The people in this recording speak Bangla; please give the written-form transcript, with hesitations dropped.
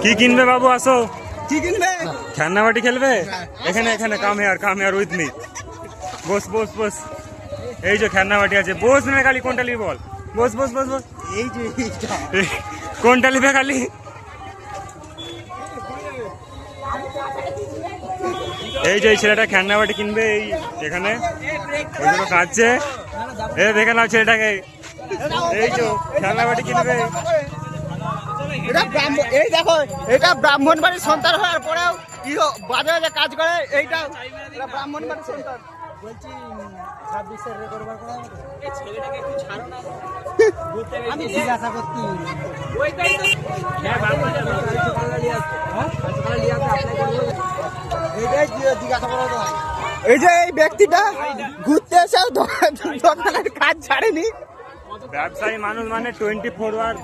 কি কিনবে বাবু? আসো। কি কিনবে? খেলনাবাটি খেলবে? এখানে এখানে কাম হেয়ার উইথ মি। বস বস বস। এই যে খেলনাবাটি আছে, বস না খালি। কোনটা নিবি বল? বস বস বস বস। এই যে কোনটা নিবে খালি? এই যে এই ছেলেটা খেলনাবাটি কিনবে, এই এখানে ওই জন্য কাঁদছে। এই দেখে নাও ছেলেটাকে, এই যে খেলনাবাটি কিনবে। এই দেখো, এটা ব্রাহ্মণ বাড়ির সন্তান হওয়ার পরেও কি বাজারে কাজ করে। এইটা ব্রাহ্মণ বাড়ির সন্তান। বলছি 26-এর রেকর্ড বার করা হবে। এই ছেলেটাকে একটু ছাড়ো না। আমি জিজ্ঞাসা করতে। ওইটাই তো। হ্যাঁ বাবা, এইটাই জিজ্ঞাসা করা তো। এই যে এই ব্যক্তিটা ঘুরতে এসে দোকানের কাজ ছাড়েনি। ব্যবসায়ী মানুষ মানে 24 আওয়ার